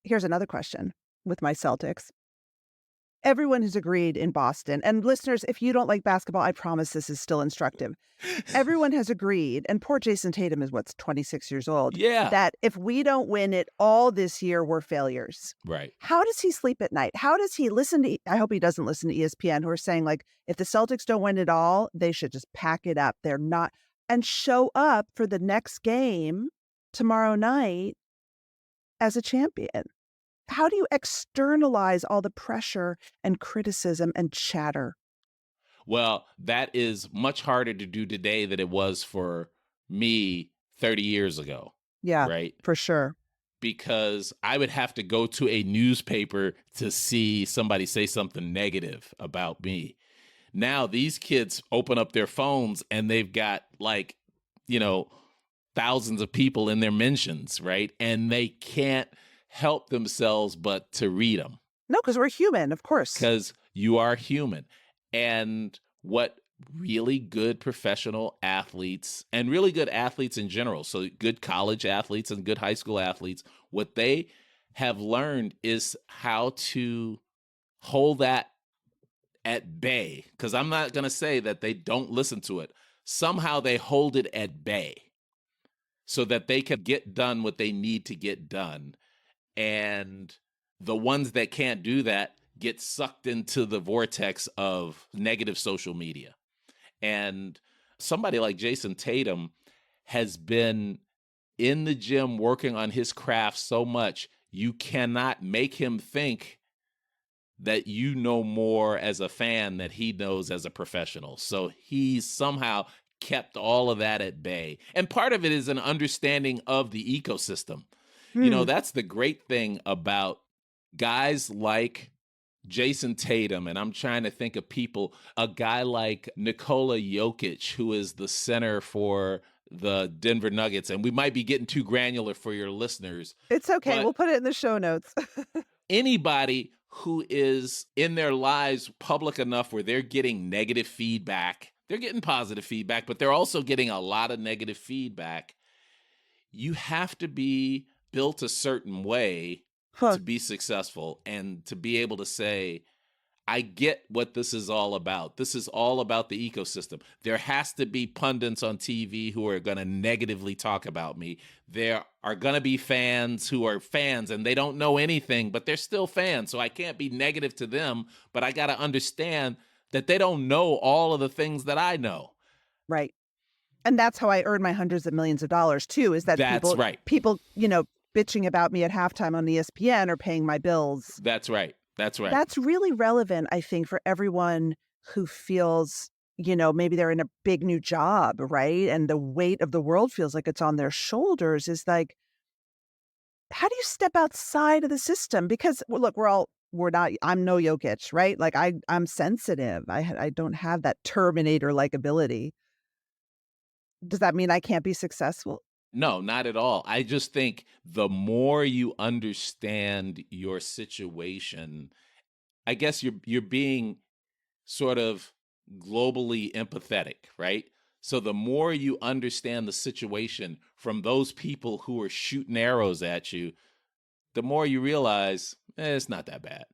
Here's another question with my Celtics. Everyone has agreed in Boston, and listeners, if you don't like basketball, I promise this is still instructive. Everyone has agreed, and poor Jayson Tatum is 26 years old, Yeah. that if we don't win it all this year, we're failures. Right. How does he sleep at night? How does he listen to, I hope he doesn't listen to ESPN, who are saying, like, if the Celtics don't win it all, they should just pack it up. They're not, and show up for the next game tomorrow night as a champion. How do you externalize all the pressure and criticism and chatter? Well, that is much harder to do today than it was for me 30 years ago, Yeah, right? for sure. Because I would have to go to a newspaper to see somebody say something negative about me. Now these kids open up their phones and they've got like, you know, thousands of people in their mentions, right? And they can't help themselves but to read them No, because we're human, of course. because you are human. And what really good professional athletes and really good athletes in general, so good college athletes and good high school athletes, what they have learned is how to hold that at bay. Because I'm not going to say that they don't listen to it. Somehow they hold it at bay so that they can get done what they need to get done. And the ones that can't do that get sucked into the vortex of negative social media. And somebody like Jayson Tatum has been in the gym working on his craft so much, you cannot make him think that you know more as a fan than he knows as a professional. So he's somehow kept all of that at bay. And part of it is an understanding of the ecosystem. You know, Hmm. that's the great thing about guys like Jayson Tatum, and I'm trying to think of people, a guy like Nikola Jokic, who is the center for the Denver Nuggets. And we might be getting too granular for your listeners, It's okay. We'll but put it in the show notes. anybody who is in their lives public enough where they're getting negative feedback, they're getting positive feedback, but they're also getting a lot of negative feedback. You have to be built a certain way Huh. to be successful and to be able to say, I get what this is all about. This is all about the ecosystem. There has to be pundits on TV who are going to negatively talk about me. There are going to be fans who are fans and they don't know anything, but they're still fans. So I can't be negative to them, but I got to understand that they don't know all of the things that I know. Right. And that's how I earn my hundreds of millions of dollars too, is that That's right. people, bitching about me at halftime on ESPN are paying my bills. That's right. That's right. That's really relevant, I think, for everyone who feels, maybe they're in a big new job, right? And the weight of the world feels like it's on their shoulders, is like, how do you step outside of the system? Because well, look, we're not, I'm no Jokic, right? Like I'm sensitive. I don't have that Terminator-like ability. Does that mean I can't be successful? No, not at all. I just think the more you understand your situation, I guess you're being sort of globally empathetic, right? So the more you understand the situation from those people who are shooting arrows at you, the more you realize it's not that bad.